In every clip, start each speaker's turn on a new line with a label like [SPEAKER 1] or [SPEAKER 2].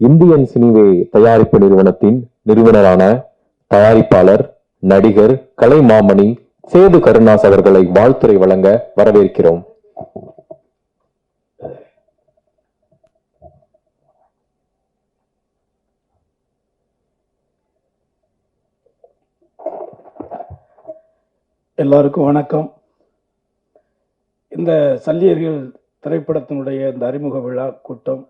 [SPEAKER 1] Indian சினிவே தயாரிப்பு நிறுவனத்தின் நிறுவனரான தயாரிப்பாளர், நடிகர், கலைமாமணி சேது கருணாஸ் அவர்களை வாழ்த்துரை வழங்க வரவேற்கிறோம்.
[SPEAKER 2] எல்லாருக்கும் வணக்கம். இந்த சல்லியர்கள் திரைப்படத்தினுடைய இந்த அறிமுக விழா கூட்டம்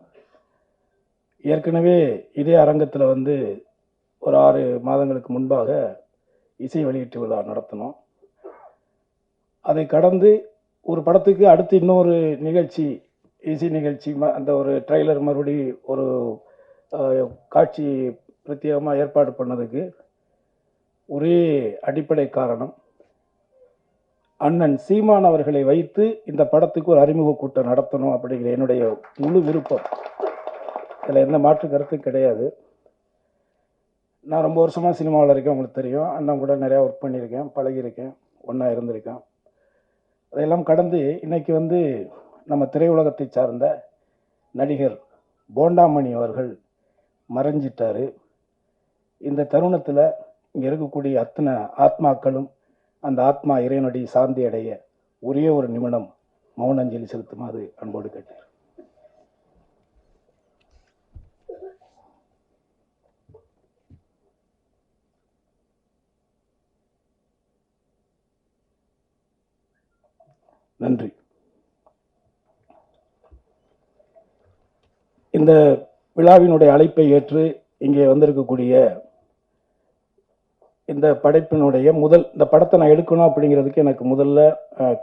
[SPEAKER 2] ஏற்கனவே இதே அரங்கத்தில் ஒரு 6 மாதங்களுக்கு முன்பாக இசை வெளியீட்டு விழா நடத்தினோம். அதை கடந்து ஒரு படத்துக்கு அடுத்து இன்னொரு நிகழ்ச்சி, இசை நிகழ்ச்சி, அந்த ஒரு ட்ரெய்லர் மறுபடி ஒரு காட்சி பிரத்யேகமாக ஏற்பாடு பண்ணதுக்கு ஒரே அடிப்படை காரணம், அண்ணன் சீமான் அவர்களை வைத்து இந்த படத்துக்கு ஒரு அறிமுக கூட்டம் நடத்தணும் அப்படிங்கிற என்னுடைய முழு விருப்பம். இதில் எந்த மாற்று கருத்தும் கிடையாது. நான் ரொம்ப வருஷமாக சினிமாவில் இருக்கேன், உங்களுக்கு தெரியும். அண்ணன் கூட நிறையா ஒர்க் பண்ணியிருக்கேன், பழகியிருக்கேன், ஒன்றா இருந்திருக்கேன். அதையெல்லாம் கடந்து இன்னைக்கு நம்ம திரையுலகத்தை சார்ந்த நடிகர் போண்டாமணி அவர்கள் மறைஞ்சிட்டார். இந்த தருணத்தில் இங்கே இருக்கக்கூடிய அத்தனை ஆத்மாக்களும் அந்த ஆத்மா இறைவனடி சாந்தி அடைய ஒரே ஒரு நிமிடம் மௌன அஞ்சலி செலுத்துமாறு அன்போடு கேட்டார். நன்றி. இந்த விழாவினுடைய அழைப்பை ஏற்று இங்கே வந்திருக்கக்கூடிய இந்த படைப்பினுடைய இந்த படத்தை நான் எடுக்கணும் அப்படிங்கிறதுக்கு எனக்கு முதல்ல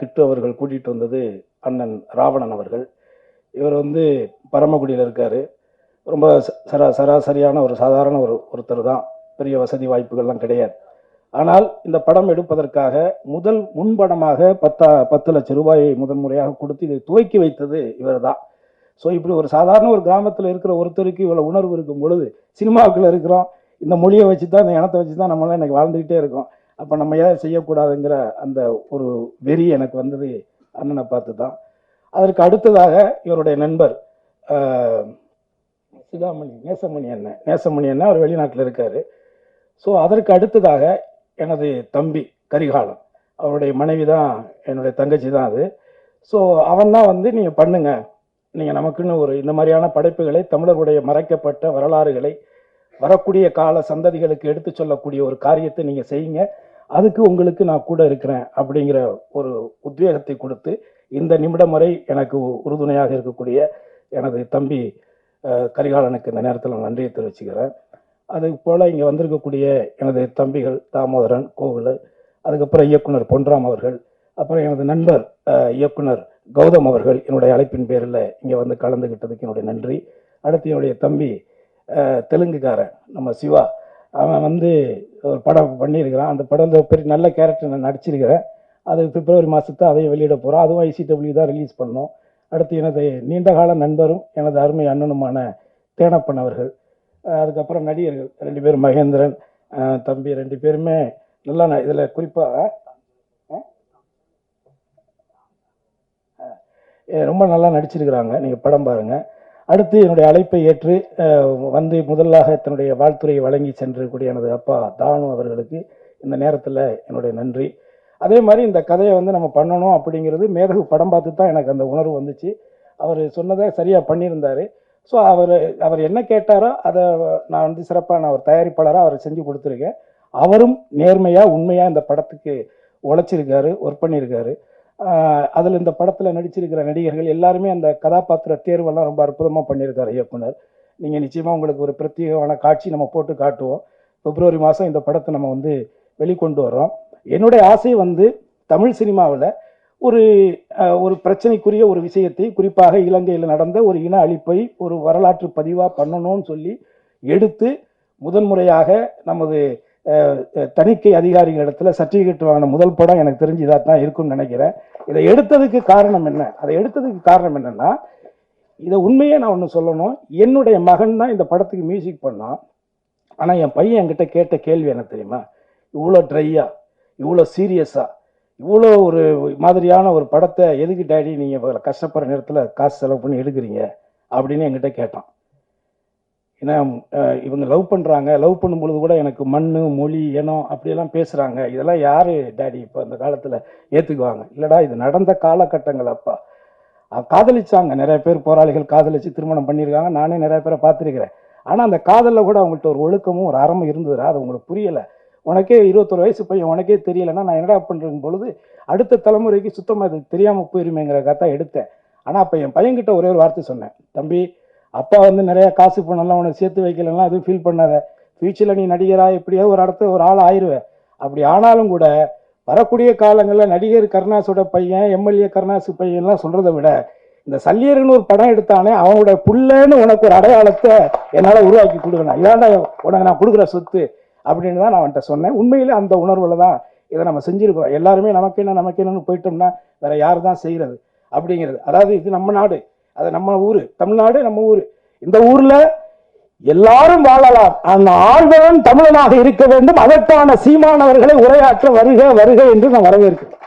[SPEAKER 2] கிட்டு அவர்கள் கூட்டிகிட்டு வந்தது அண்ணன் ராவணன் அவர்கள். இவர் பரமக்குடியில் இருக்கார். ரொம்ப சராசரியான ஒரு சாதாரண ஒருத்தர் தான், பெரிய வசதி வாய்ப்புகள்லாம் கிடையாது. ஆனால் இந்த படம் எடுப்பதற்காக முதல் முன்படமாக 10 லட்சம் ரூபாயை முதன்முறையாக கொடுத்து இதை துவக்கி வைத்தது இவர் தான். ஸோ இப்படி ஒரு சாதாரண ஒரு கிராமத்தில் இருக்கிற ஒருத்தருக்கு இவ்வளோ உணர்வு இருக்கும் பொழுது, சினிமாவுக்குள்ள இருக்கிறோம், இந்த மொழியை வச்சு தான், இந்த இனத்தை வச்சு தான் நம்மளாம் எனக்கு வாழ்ந்துக்கிட்டே இருக்கோம், அப்போ நம்ம ஏதாவது செய்யக்கூடாதுங்கிற அந்த ஒரு வெறி எனக்கு வந்தது அண்ணனை பார்த்து தான். அதற்கு அடுத்ததாக இவருடைய நண்பர் நேசமணி அண்ணன் அவர் வெளிநாட்டில் இருக்கார். ஸோ அதற்கு அடுத்ததாக எனது தம்பி கரிகாலன், அவருடைய மனைவி தான் என்னுடைய தங்கச்சி தான் அது. ஸோ அவன் தான் நீங்கள் பண்ணுங்க, நீங்கள் நமக்குன்னு ஒரு இந்த மாதிரியான படைப்புகளை, தமிழர்களுடைய மறைக்கப்பட்ட வரலாறுகளை வரக்கூடிய கால சந்ததிகளுக்கு எடுத்து சொல்லக்கூடிய ஒரு காரியத்தை நீங்கள் செய்யுங்க, அதுக்கு உங்களுக்கு நான் கூட இருக்கிறேன் அப்படிங்கிற ஒரு உத்வேகத்தை கொடுத்து இந்த நிமிடம் வரை எனக்கு உறுதுணையாக இருக்கக்கூடிய எனது தம்பி கரிகாலனுக்கு இந்த நேரத்தில் நான் நன்றியை தெரிவிச்சுக்கிறேன். அது போல் இங்கே வந்திருக்கக்கூடிய எனது தம்பிகள் தாமோதரன், கோவில், அதுக்கப்புறம் இயக்குனர் பொன்ராம் அவர்கள், அப்புறம் எனது நண்பர் இயக்குனர் கௌதம் அவர்கள் என்னுடைய அழைப்பின் பேரில் இங்கே கலந்துக்கிட்டதுக்கு என்னுடைய நன்றி. அடுத்து என்னுடைய தம்பி தெலுங்குக்காரன் நம்ம சிவா, அவன் ஒரு படம் பண்ணியிருக்கிறான். அந்த படம் பெரிய நல்ல கேரக்டர் நான் நடிச்சிருக்கிறேன். அது பிப்ரவரி மாதத்தை அதையும் வெளியிட போகிறோம். அதுவும் ICW தான் ரிலீஸ் பண்ணோம். அடுத்து எனது நீண்டகால நண்பரும் எனது அருமை அண்ணனுமான தேனப்பன் அவர்கள், அதுக்கப்புறம் நடிகர்கள் 2 பேரும், மகேந்திரன் தம்பி 2 பேருமே நல்லா இதில் குறிப்பாக ரொம்ப நல்லா நடிச்சிருக்கிறாங்க. நீங்கள் படம் பாருங்கள். அடுத்து என்னுடைய அழைப்பை ஏற்று முதலாக தன்னுடைய வாழ்த்துறையை வழங்கி சென்றக்கூடிய எனது அப்பா தானு அவர்களுக்கு இந்த நேரத்தில் என்னுடைய நன்றி. அதே மாதிரி இந்த கதையை நம்ம பண்ணணும் அப்படிங்கிறது மேதகு படம் பார்த்து தான் எனக்கு அந்த உணர்வு வந்துச்சு. அவர் சொன்னதை சரியாக பண்ணியிருந்தார். ஸோ அவர் என்ன கேட்டாரோ அதை நான் சிறப்பாக நான் ஒரு தயாரிப்பாளராக அவர் செஞ்சு கொடுத்துருக்கேன். அவரும் நேர்மையாக உண்மையாக இந்த படத்துக்கு உழைச்சிருக்காரு, ஒர்க் பண்ணியிருக்காரு. அதில் இந்த படத்தில் நடிச்சிருக்கிற நடிகர்கள் எல்லாருமே அந்த கதாபாத்திர தேர்வெல்லாம் ரொம்ப அற்புதமாக பண்ணியிருக்காரு இயக்குனர். நீங்கள் நிச்சயமாக உங்களுக்கு ஒரு பிரத்யேகமான காட்சி நம்ம போட்டு காட்டுவோம். பிப்ரவரி மாதம் இந்த படத்தை நம்ம வெளிக்கொண்டு வரோம். என்னுடைய ஆசை தமிழ் சினிமாவில் ஒரு பிரச்சனைக்குரிய ஒரு விஷயத்தை, குறிப்பாக இலங்கையில் நடந்த ஒரு இன அழிப்பை ஒரு வரலாற்று பதிவாக பண்ணணும்னு சொல்லி எடுத்து முதன்முறையாக நமது தணிக்கை அதிகாரிகள் இடத்துல சர்டிஃபிகேட் வாங்கின முதல் படம் எனக்கு தெரிஞ்சு இதாக தான் இருக்கும்னு நினைக்கிறேன். இதை எடுத்ததுக்கு காரணம் என்ன? அதை எடுத்ததுக்கு காரணம் என்னன்னா, இதை உண்மையே நான் ஒன்று சொல்லணும். என்னுடைய மகன் தான் இந்த படத்துக்கு மியூசிக் பண்ணான். ஆனால் என் பையன் என்கிட்ட கேட்ட கேள்வி என்ன தெரியுமா? இவ்வளோ ட்ரையா, இவ்வளோ சீரியஸா, இவ்வளோ ஒரு மாதிரியான ஒரு படத்தை எதுக்கு டேடி நீங்கள் கஷ்டப்படுற நேரத்தில் காசு செலவு பண்ணி எடுக்கிறீங்க அப்படின்னு என்கிட்ட கேட்டான். ஏன்னா இவங்க லவ் பண்ணுறாங்க, லவ் பண்ணும்பொழுது கூட எனக்கு மண் மொழி இனம் அப்படியெல்லாம் பேசுகிறாங்க, இதெல்லாம் யார் டேடி இப்போ அந்த காலத்தில் ஏற்றுக்குவாங்க? இல்லைடா, இது நடந்த காலகட்டங்கள் அப்பா. காதலிச்சாங்க, நிறைய பேர் போராளிகள் காதலிச்சு திருமணம் பண்ணியிருக்காங்க, நானே நிறைய பேரை பார்த்துருக்கிறேன். ஆனால் அந்த காதலில் கூட அவங்கள்ட்ட ஒரு ஒழுக்கமும் ஒரு அறமும் இருந்ததுடா, அது உங்களுக்கு புரியலை. உனக்கே 21 வயசு பையன் உனக்கே தெரியலைன்னா நான் என்னடா பண்ணுறேன் பொழுது அடுத்த தலைமுறைக்கு சுத்தமாக இது தெரியாமல் போயிருமேங்கிறக்காக தான் எடுத்தேன். ஆனால் அப்போ என் பையன்கிட்ட ஒரே ஒரு வார்த்தை சொன்னேன், தம்பி அப்பா வந்து நிறைய காசு பணம்லாம் உனக்கு சேர்த்து வைக்கலன்னா எதுவும் ஃபீல் பண்ணாத, ஃபியூச்சரில் நீ நடிகராக எப்படியோ ஒரு இடத்துல ஒரு ஆள் ஆயிடுவேன். அப்படி ஆனாலும் கூட வரக்கூடிய காலங்களில் நடிகர் கருணாஸோட பையன், எம்எல்ஏ கருணாசு பையன்லாம் சொல்கிறத விட இந்த சல்லியர்னு ஒரு படம் எடுத்தானே அவனோட புள்ளன்னு உனக்கு ஒரு அடையாளத்தை என்னால் உருவாக்கி கொடுக்கணும், இதாண்டா உனக்கு நான் கொடுக்குற சொத்து அப்படின்னு தான் நான் அவன்கிட்ட சொன்னேன். உண்மையிலே அந்த உணர்வில் தான் இதை நம்ம செஞ்சுருக்கிறோம். எல்லாருமே நமக்கு என்னன்னு போயிட்டோம்னா வேற யார் தான் செய்கிறது அப்படிங்கிறது. அதாவது இது நம்ம நாடு, அது நம்ம ஊர், தமிழ்நாடு நம்ம ஊர். இந்த ஊர்ல எல்லாரும் வாழலாம், அந்த ஆள்வன் தமிழனாக இருக்க வேண்டும். அதற்கான சீமானவர்களை உரையாற்ற வருக வருக என்று நான் வரவேற்கிறேன்.